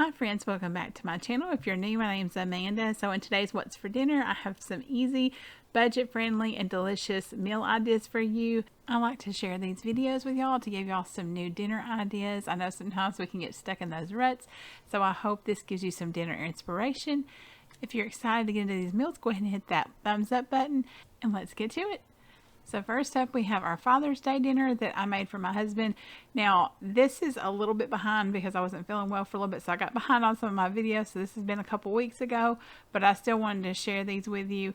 Hi friends, welcome back to my channel. If you're new, my name's Amanda. So in today's What's for Dinner, I have some easy, budget-friendly, and delicious meal ideas for you. I like to share these videos with y'all to give y'all some new dinner ideas. I know sometimes we can get stuck in those ruts, so I hope this gives you some dinner inspiration. If you're excited to get into these meals, go ahead and hit that thumbs up button, and let's get to it. So first up, we have our Father's Day dinner that I made for my husband. Now, this is a little bit behind because I wasn't feeling well for a little bit, so I got behind on some of my videos. So this has been a couple weeks ago, but I still wanted to share these with you.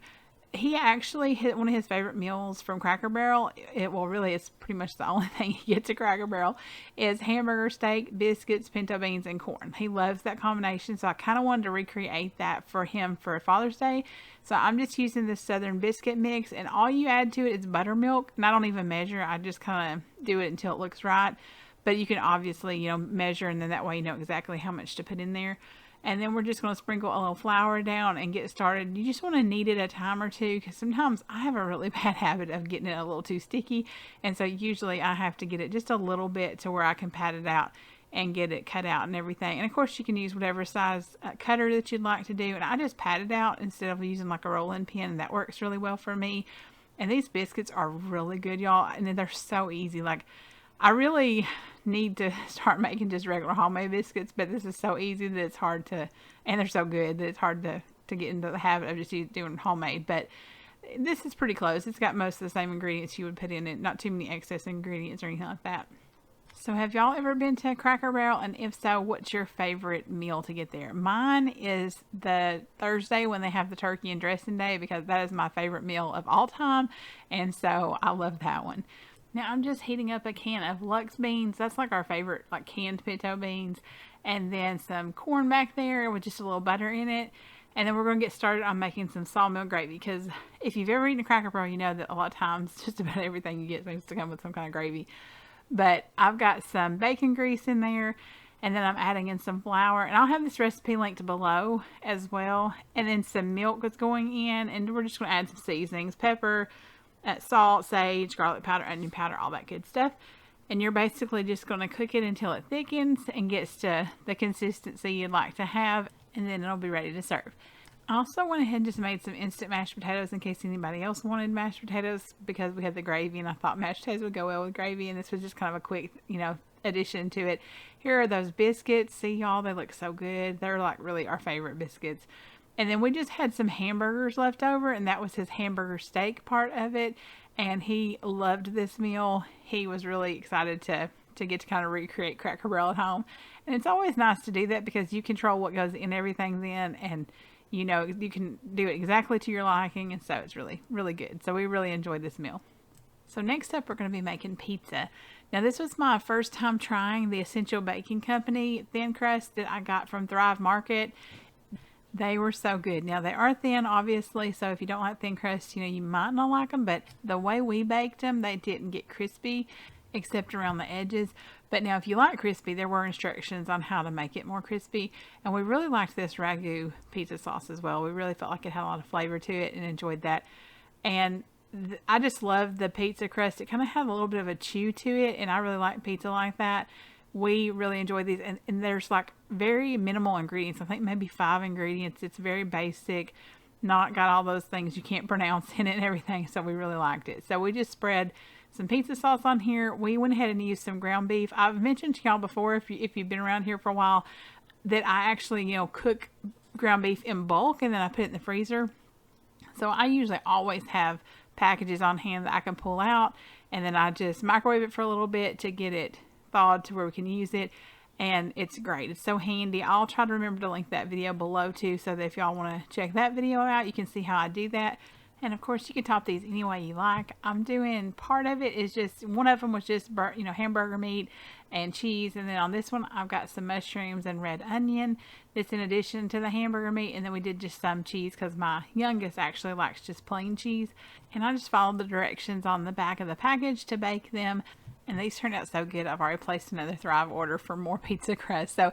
He actually hit one of his favorite meals from Cracker Barrel. Really, it's pretty much the only thing he gets at Cracker Barrel is hamburger, steak, biscuits, pinto beans, and corn. He loves that combination, so I kind of wanted to recreate that for him for Father's Day. So I'm just using this Southern biscuit mix, and all you add to it is buttermilk. And I don't even measure. I just kind of do it until it looks right. But you can obviously, measure, and then that way you know exactly how much to put in there. And then we're just going to sprinkle a little flour down and get started. You just want to knead it a time or two because sometimes I have a really bad habit of getting it a little too sticky. And so usually I have to get it just a little bit to where I can pat it out and get it cut out and everything. And of course you can use whatever size cutter that you'd like to do. And I just pat it out instead of using like a rolling pin, and that works really well for me. And these biscuits are really good, y'all. And they're so easy. Like, I really need to start making just regular homemade biscuits, but this is so easy that it's hard to, and they're so good that it's hard to get into the habit of just doing homemade. But this is pretty close. It's got most of the same ingredients you would put in it, not too many excess ingredients or anything like that. So have y'all ever been to Cracker Barrel? And if so, what's your favorite meal to get there? Mine is the Thursday when they have the turkey and dressing day, because that is my favorite meal of all time. And so I love that one. Now I'm just heating up a can of Lux beans. That's like our favorite, like canned pinto beans. And then some corn back there with just a little butter in it. And then we're going to get started on making some sawmill gravy, because if you've ever eaten a Cracker Barrel, you know that a lot of times just about everything you get seems to come with some kind of gravy. But I've got some bacon grease in there, and then I'm adding in some flour, and I'll have this recipe linked below as well. And then some milk is going in, and we're just going to add some seasonings, pepper, salt, sage, garlic powder, onion powder, all that good stuff. And you're basically just going to cook it until it thickens and gets to the consistency you'd like to have, and then it'll be ready to serve. I also went ahead and just made some instant mashed potatoes in case anybody else wanted mashed potatoes, because we had the gravy and I thought mashed potatoes would go well with gravy, and this was just kind of a quick, addition to it. Here are those biscuits. See, y'all, they look so good. They're like really our favorite biscuits. And then we just had some hamburgers left over, and that was his hamburger steak part of it. And he loved this meal. He was really excited to get to kind of recreate Cracker Barrel at home. And it's always nice to do that because you control what goes in everything then, and you can do it exactly to your liking, and so it's really, really good. So we really enjoyed this meal. So next up, we're going to be making pizza. Now this was my first time trying the Essential Baking Company thin crust that I got from Thrive Market. They were so good. Now they are thin, obviously, so if you don't like thin crust, you might not like them, but the way we baked them, they didn't get crispy except around the edges. But now if you like crispy, there were instructions on how to make it more crispy. And we really liked this ragu pizza sauce as well. We really felt like it had a lot of flavor to it and enjoyed that. And I just loved the pizza crust. It kind of had a little bit of a chew to it, and I really like pizza like that. We really enjoy these, and there's like very minimal ingredients. I think maybe 5 ingredients. It's very basic, not got all those things you can't pronounce in it and everything, so we really liked it. So we just spread some pizza sauce on here. We went ahead and used some ground beef. I've mentioned to y'all before, if you've been around here for a while, that I actually cook ground beef in bulk, and then I put it in the freezer. So I usually always have packages on hand that I can pull out, and then I just microwave it for a little bit to get it thawed to where we can use it. And it's great. It's so handy. I'll try to remember to link that video below too, so that if y'all want to check that video out, you can see how I do that. And of course you can top these any way you like. I'm doing part of it is just, one of them was just hamburger meat and cheese, and then on this one I've got some mushrooms and red onion that's in addition to the hamburger meat. And then we did just some cheese because my youngest actually likes just plain cheese, and I just followed the directions on the back of the package to bake them. And these turned out so good. I've already placed another Thrive order for more pizza crust. So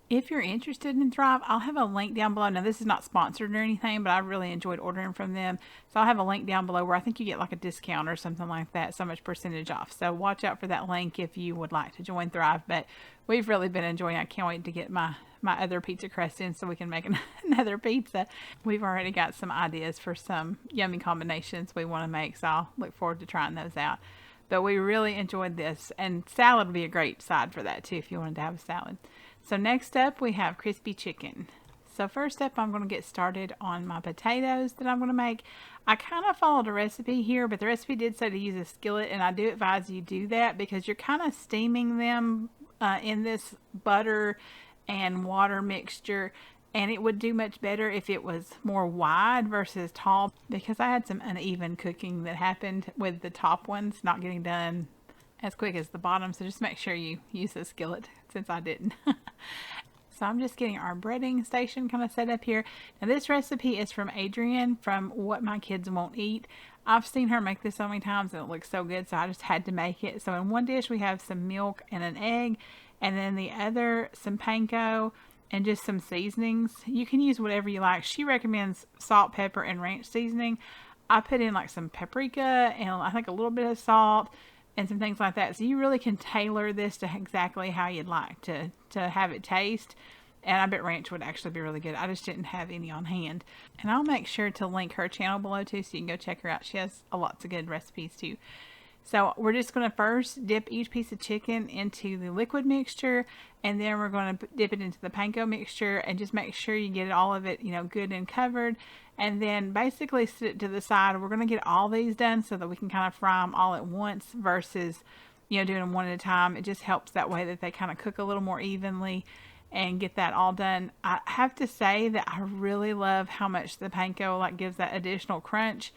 If you're interested in Thrive, I'll have a link down below. Now, this is not sponsored or anything, but I really enjoyed ordering from them. So I'll have a link down below where I think you get like a discount or something like that, so much percentage off. So watch out for that link if you would like to join Thrive. But we've really been enjoying it. I can't wait to get my other pizza crust in so we can make another pizza. We've already got some ideas for some yummy combinations we want to make, so I'll look forward to trying those out. But we really enjoyed this, and salad would be a great side for that too if you wanted to have a salad. So next up we have crispy chicken. So first up, I'm going to get started on my potatoes that I'm going to make. I kind of followed a recipe here, but the recipe did say to use a skillet, and I do advise you do that because you're kind of steaming them in this butter and water mixture, and it would do much better if it was more wide versus tall, because I had some uneven cooking that happened with the top ones not getting done as quick as the bottom. So just make sure you use a skillet, since I didn't. So I'm just getting our breading station kind of set up here. Now this recipe is from Adrianne from What My Kids Won't Eat. I've seen her make this so many times and it looks so good, so I just had to make it. So in one dish we have some milk and an egg, and then the other some panko and just some seasonings. You can use whatever you like. She recommends salt, pepper, and ranch seasoning. I put in like some paprika and I think a little bit of salt and some things like that. So you really can tailor this to exactly how you'd like to have it taste. And I bet ranch would actually be really good. I just didn't have any on hand. And I'll make sure to link her channel below too, so you can go check her out. She has lots of good recipes too. So we're just going to first dip each piece of chicken into the liquid mixture, and then we're going to dip it into the panko mixture, and just make sure you get all of it, good and covered. And then basically set it to the side. We're going to get all these done so that we can kind of fry them all at once versus, doing them one at a time. It just helps that way that they kind of cook a little more evenly and get that all done. I have to say that I really love how much the panko gives that additional crunch.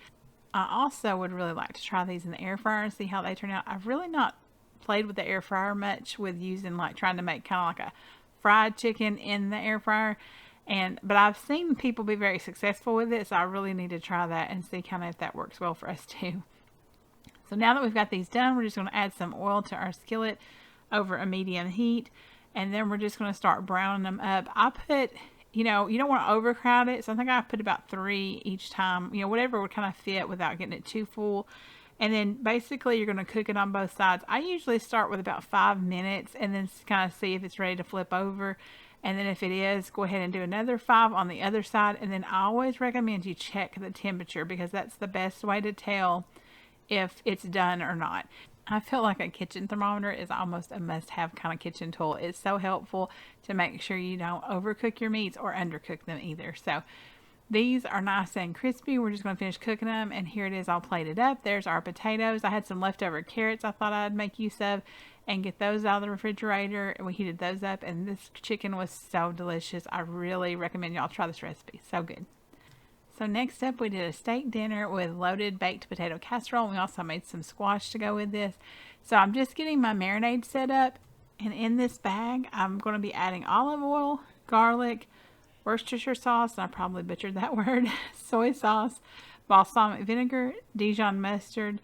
I also would really like to try these in the air fryer and see how they turn out. I've really not played with the air fryer much with using trying to make kind of like a fried chicken in the air fryer. But I've seen people be very successful with it, so I really need to try that and see kind of if that works well for us too. So now that we've got these done, we're just going to add some oil to our skillet over a medium heat, and then we're just going to start browning them up. I put, you don't want to overcrowd it, so I think I put about 3 each time, whatever would kind of fit without getting it too full. And then basically you're going to cook it on both sides. I usually start with about 5 minutes and then kind of see if it's ready to flip over. And then if it is, go ahead and do another 5 on the other side. And then I always recommend you check the temperature, because that's the best way to tell if it's done or not. I feel like a kitchen thermometer is almost a must-have kind of kitchen tool. It's so helpful to make sure you don't overcook your meats or undercook them either. So these are nice and crispy. We're just going to finish cooking them, and here it is all plated up. There's our potatoes. I had some leftover carrots I thought I'd make use of and get those out of the refrigerator, and we heated those up, and this chicken was so delicious. I really recommend y'all try this recipe. So good. So next up, we did a steak dinner with loaded baked potato casserole. We also made some squash to go with this. So I'm just getting my marinade set up, and in this bag I'm going to be adding olive oil, garlic, Worcestershire sauce, I probably butchered that word, soy sauce, balsamic vinegar, Dijon mustard.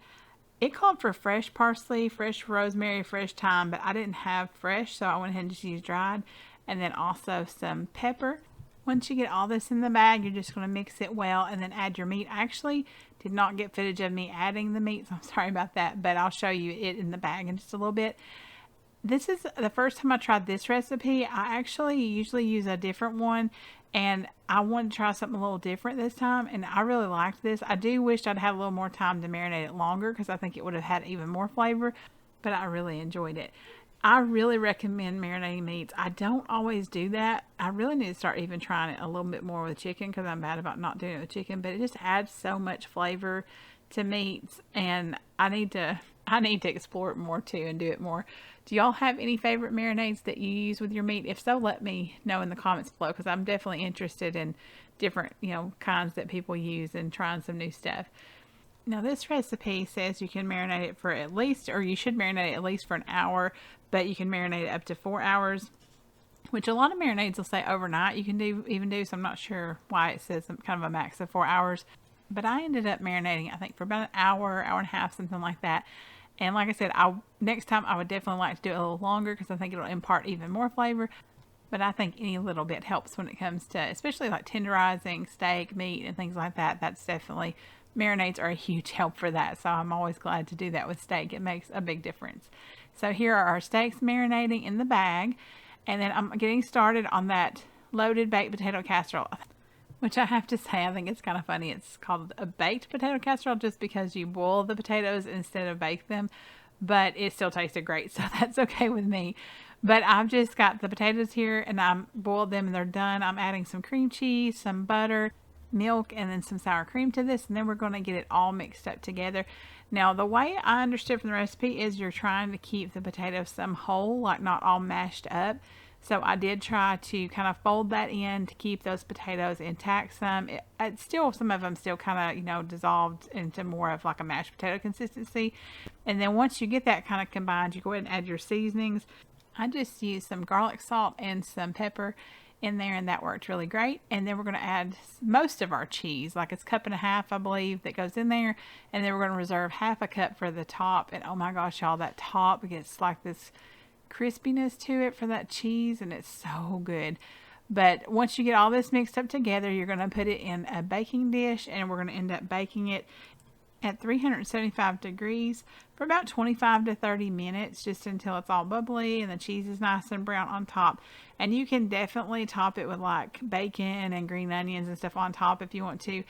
It called for fresh parsley, fresh rosemary, fresh thyme, but I didn't have fresh, so I went ahead and just used dried. And then also some pepper. Once you get all this in the bag, you're just going to mix it well and then add your meat. I actually did not get footage of me adding the meat, so I'm sorry about that, but I'll show you it in the bag in just a little bit. This is the first time I tried this recipe. I actually usually use a different one, and I wanted to try something a little different this time, and I really liked this. I do wish I'd had a little more time to marinate it longer, because I think it would have had even more flavor, but I really enjoyed it. I really recommend marinating meats. I don't always do that. I really need to start even trying it a little bit more with chicken, because I'm bad about not doing it with chicken, but it just adds so much flavor to meats, and I need to explore it more too and do it more. Do y'all have any favorite marinades that you use with your meat? If so, let me know in the comments below, because I'm definitely interested in different, kinds that people use and trying some new stuff. Now this recipe says you can marinate it for at least, or you should marinate it at least for an hour, but you can marinate it up to 4 hours, which a lot of marinades will say overnight you can even do, so I'm not sure why it says kind of a max of 4 hours. But I ended up marinating, I think, for about an hour, hour and a half, something like that. And like I said, next time I would definitely like to do it a little longer, because I think it'll impart even more flavor. but I think any little bit helps when it comes to, especially like tenderizing steak, meat, and things like that. That's definitely, marinades are a huge help for that. So I'm always glad to do that with steak. It makes a big difference. So here are our steaks marinating in the bag. And then I'm getting started on that loaded baked potato casserole, which I have to say, I think it's kind of funny. It's called a baked potato casserole just because you boil the potatoes instead of bake them, but it still tasted great, so that's okay with me. But I've just got the potatoes here and I'm boiled them and they're done. I'm adding some cream cheese, some butter, milk, and then some sour cream to this, and then we're going to get it all mixed up together. Now, the way I understood from the recipe is you're trying to keep the potatoes some whole, like not all mashed up. So I did try to kind of fold that in to keep those potatoes intact some. It's still, some of them still kind of, dissolved into more of like a mashed potato consistency. And then once you get that kind of combined, you go ahead and add your seasonings. I just used some garlic salt and some pepper in there, and that worked really great. And then we're going to add most of our cheese, like it's 1.5 cups, I believe, that goes in there. And then we're going to reserve 1/2 cup for the top. And oh my gosh, y'all, that top gets like this crispiness to it for that cheese, and it's so good. But once you get all this mixed up together, you're going to put it in a baking dish, and we're going to end up baking it at 375 degrees for about 25 to 30 minutes, just until it's all bubbly and the cheese is nice and brown on top. And you can definitely top it with like bacon and green onions and stuff on top if you want to.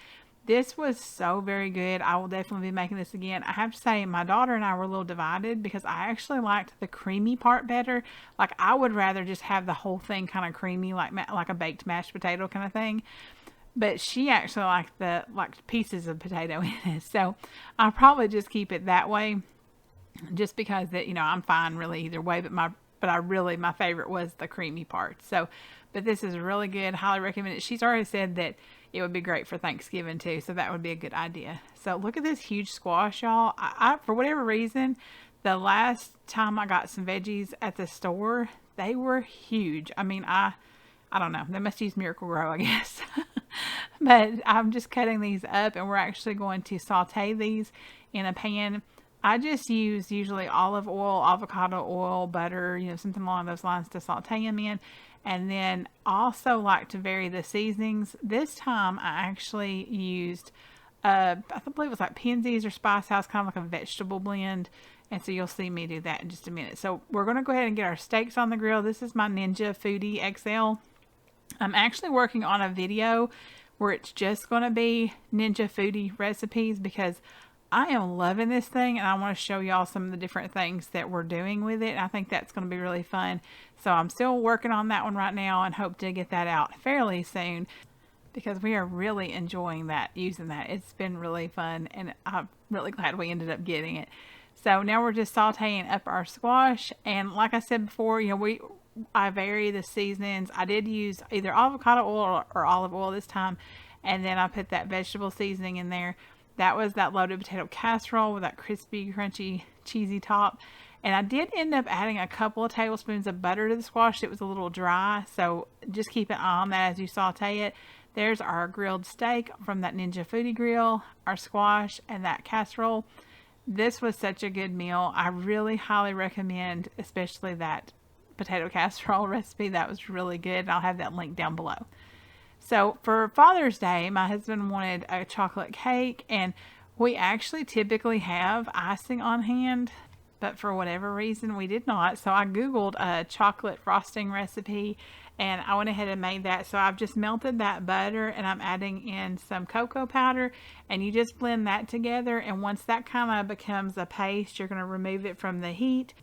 This was so very good. I will definitely be making this again. I have to say, my daughter and I were a little divided because I actually liked the creamy part better. Like, I would rather just have the whole thing kind of creamy, like a baked mashed potato kind of thing. But she actually liked the pieces of potato in it. So I'll probably just keep it that way, just because that, I'm fine really either way. But my favorite was the creamy part. So, but this is really good. Highly recommend it. She's already said that it would be great for Thanksgiving too, so that would be a good idea. So look at this huge squash, y'all. I for whatever reason, the last time I got some veggies at the store, they were huge. I mean, I don't know. They must use Miracle Grow, I guess. But I'm just cutting these up, and we're actually going to saute these in a pan. I just use usually olive oil, avocado oil, butter, something along those lines to saute them in. And then also like to vary the seasonings. This time I actually used, I believe it was like Penzeys or Spice House, kind of like a vegetable blend. And so you'll see me do that in just a minute. So we're going to go ahead and get our steaks on the grill. This is my Ninja Foodie XL. I'm actually working on a video where it's just going to be Ninja Foodie recipes because I am loving this thing, and I want to show y'all some of the different things that we're doing with it. I think that's going to be really fun. So I'm still working on that one right now and hope to get that out fairly soon because we are really enjoying that, using that. It's been really fun, and I'm really glad we ended up getting it. So now we're just sauteing up our squash, and like I said before, I vary the seasonings. I did use either avocado oil or olive oil this time, and then I put that vegetable seasoning in there. That was that loaded potato casserole with that crispy, crunchy, cheesy top. And I did end up adding a couple of tablespoons of butter to the squash. It was a little dry, so just keep an eye on that as you saute it. There's our grilled steak from that Ninja Foodie grill, our squash, and that casserole. This was such a good meal. I really highly recommend, especially that potato casserole recipe. That was really good, and I'll have that link down below. So for Father's Day, my husband wanted a chocolate cake, and we actually typically have icing on hand, but for whatever reason we did not. So I Googled a chocolate frosting recipe, and I went ahead and made that. So I've just melted that butter, and I'm adding in some cocoa powder, and you just blend that together. And once that kind of becomes a paste, you're going to remove it from the heat.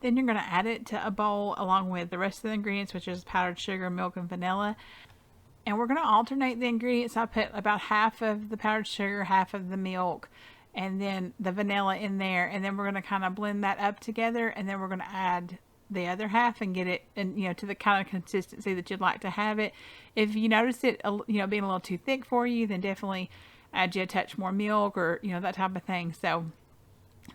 Then you're going to add it to a bowl along with the rest of the ingredients, which is powdered sugar, milk, and vanilla. And we're going to alternate the ingredients. I put about half of the powdered sugar, half of the milk, and then the vanilla in there. And then we're going to kind of blend that up together. And then we're going to add the other half and get it, to the kind of consistency that you'd like to have it. If you notice it, being a little too thick for you, then definitely add you a touch more milk or, that type of thing. So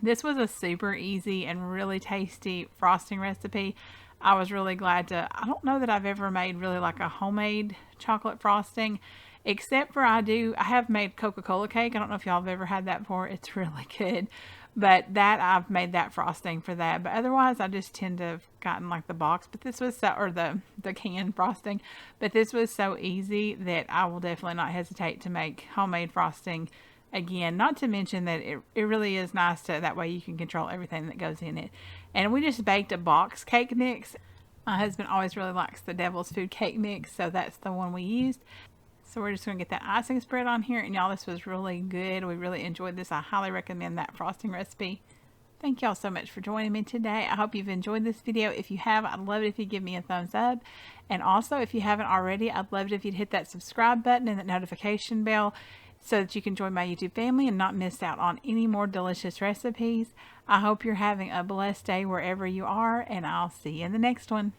this was a super easy and really tasty frosting recipe. I was really glad to, I don't know that I've ever made really like a homemade chocolate frosting, except for I have made Coca-Cola cake. I don't know if y'all have ever had that before. It's really good. But that, I've made that frosting for that. But otherwise, I just tend to have gotten like the box. But this was so, or the can frosting. But this was so easy that I will definitely not hesitate to make homemade frosting again. Not to mention that it really is nice to, that way you can control everything that goes in it. And we just baked a box cake mix. My husband always really likes the Devil's Food cake mix, so that's the one we used. So we're just going to get that icing spread on here. And y'all, this was really good. We really enjoyed this. I highly recommend that frosting recipe. Thank y'all so much for joining me today. I hope you've enjoyed this video. If you have, I'd love it if you give me a thumbs up. And also, if you haven't already, I'd love it if you'd hit that subscribe button and that notification bell so that you can join my YouTube family and not miss out on any more delicious recipes. I hope you're having a blessed day wherever you are, and I'll see you in the next one.